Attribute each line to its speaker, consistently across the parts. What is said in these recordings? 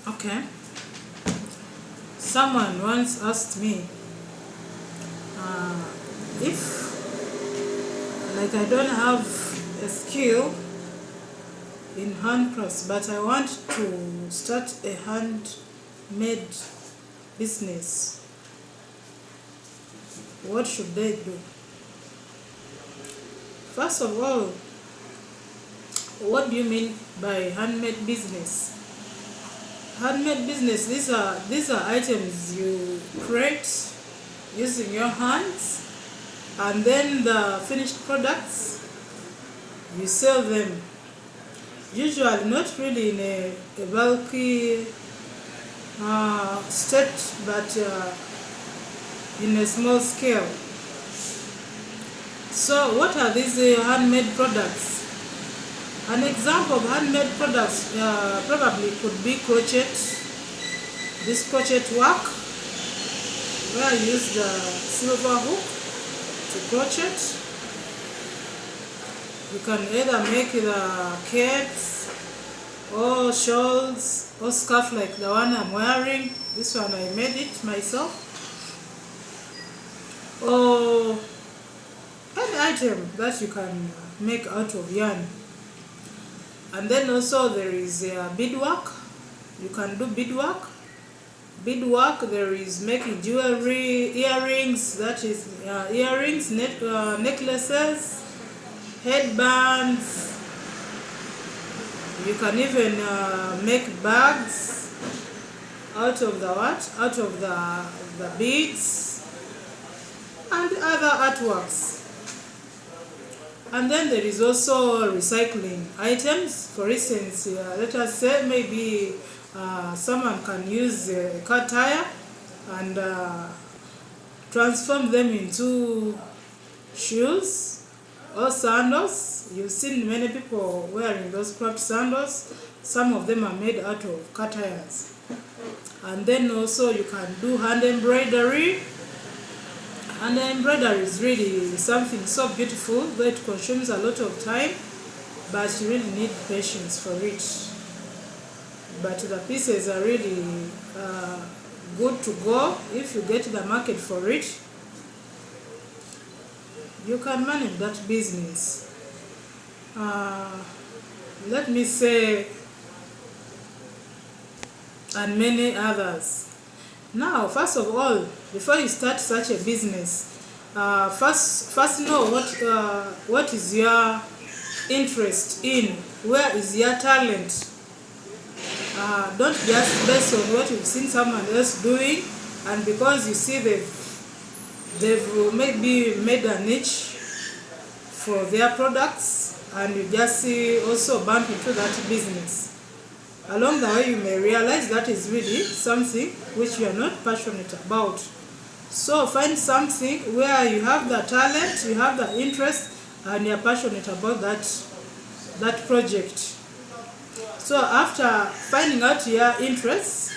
Speaker 1: Okay. Someone once asked me if, like, I don't have a skill in handcrafts, but I want to start a handmade business. What should they do? First of all, what do you mean by handmade business? Handmade business, these are items you create using your hands, and then the finished products you sell them. Usually not really in a bulky state, but in a small scale. So what are these handmade products? An example of handmade products probably could be crochet. This crochet work, where I use the silver hook to crochet. You can either make the capes or shawls or scarf like the one I'm wearing. This one I made it myself. Or any item that you can make out of yarn. And then also there is beadwork. You can do beadwork. Beadwork, there is making jewelry, earrings, that is earrings, necklaces, headbands. You can even make bags out of the what? Out of the beads and other artworks. And then there is also recycling items. For instance, let us say maybe someone can use a car tire and transform them into shoes or sandals. You've seen many people wearing those craft sandals. Some of them are made out of car tires. And then also you can do hand embroidery. And embroidery is really something so beautiful that it consumes a lot of time, but you really need patience for it. But the pieces are really good to go. If you get the market for it, you can manage that business. Let me say, and many others. Now, first of all, before you start such a business, first know what is your interest in, where is your talent. Don't just base on what you've seen someone else doing, and because you see they've maybe made a niche for their products, and you just see also bump into that business. Along the way, you may realize that is really something which you are not passionate about. So find something where you have the talent, you have the interest, and you are passionate about that project. So after finding out your interests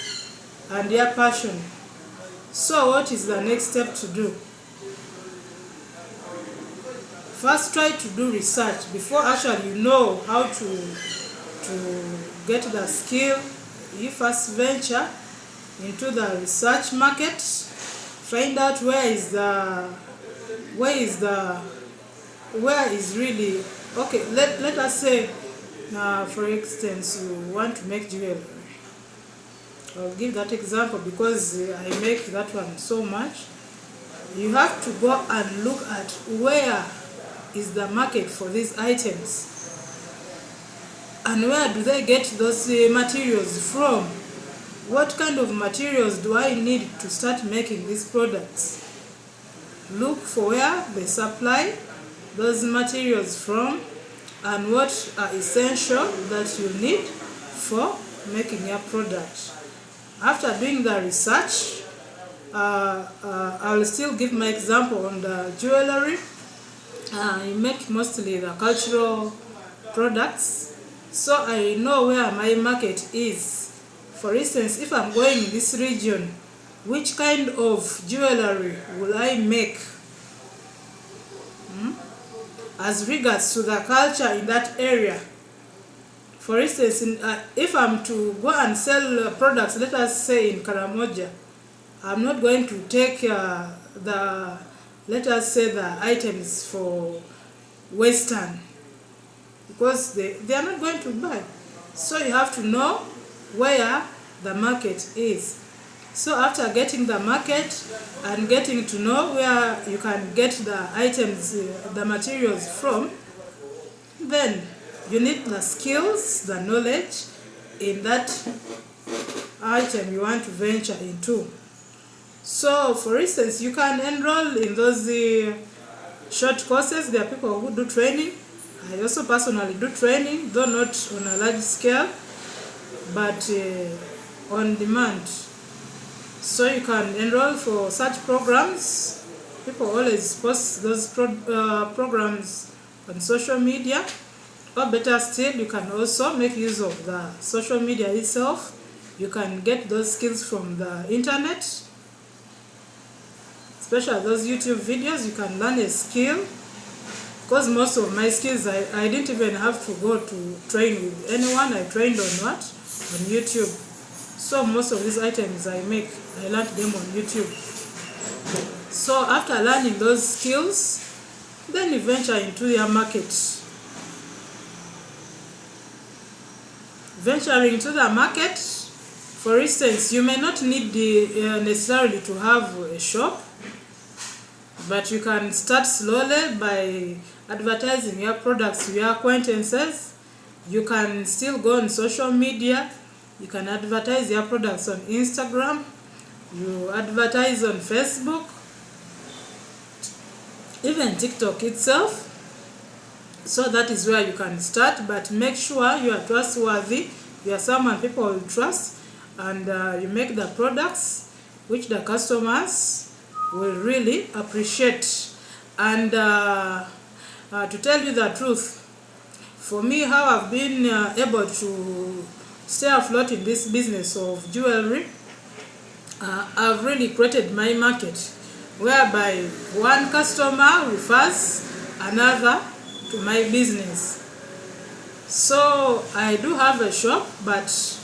Speaker 1: and your passion, so what is the next step to do? First, try to do research before actually you know how to get the skill. You first venture into the research market, find out where is really okay. Let us say, for instance, you want to make jewelry. I'll give that example because I make that one so much. You have to go and look at where is the market for these items. And where do they get those materials from? What kind of materials do I need to start making these products? Look for where they supply those materials from and what are essential that you need for making your product. After doing the research, I'll still give my example on the jewelry. I make mostly the cultural products. So I know where my market is. For instance, if I'm going in this region, which kind of jewelry will I make? As regards to the culture in that area. For For instance, if I'm to go and sell products, let us say in Karamoja, I'm not going to take let us say the items for Western, because they are not going to buy. So you have to know where the market is. So after getting the market and getting to know where you can get the items, the materials from, then you need the skills, the knowledge in that item you want to venture into. So for instance, you can enroll in those short courses. There are people who do training. I also personally do training, though not on a large scale, but on demand. So you can enroll for such programs. People always post those programs on social media. Or better still, you can also make use of the social media itself. You can get those skills from the internet, especially those YouTube videos. You can learn a skill, because most of my skills, I didn't even have to go to train with anyone. I trained on what? On YouTube. So most of these items I learned them on YouTube. So after learning those skills, then you venture into your market. Venturing into the market, for instance, you may not need necessarily to have a shop, but you can start slowly by advertising your products to your acquaintances. You can still go on social media. You can advertise your products on Instagram. You advertise on Facebook, even TikTok itself. So that is where you can start, but make sure you are trustworthy. You are someone people will trust, and you make the products which the customers will really appreciate. And to tell you the truth, for me, how I've been able to stay afloat in this business of jewelry, I've really created my market, whereby one customer refers another to my business. So I do have a shop, but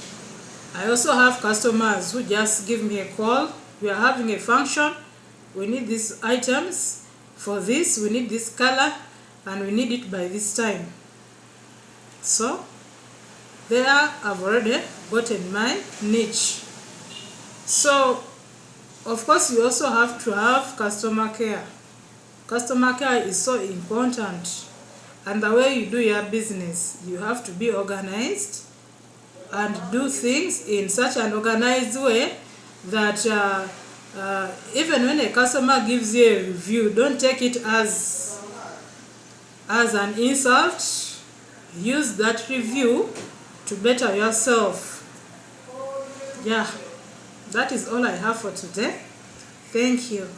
Speaker 1: I also have customers who just give me a call. We are having a function, we need these items for this, we need this color, and we need it by this time. So there I've already gotten my niche. So of course you also have to have customer care. Customer care is so important. And the way you do your business, you have to be organized and do things in such an organized way that even when a customer gives you a review, don't take it as an insult. Use that review to better yourself. Yeah, that is all I have for today. Thank you.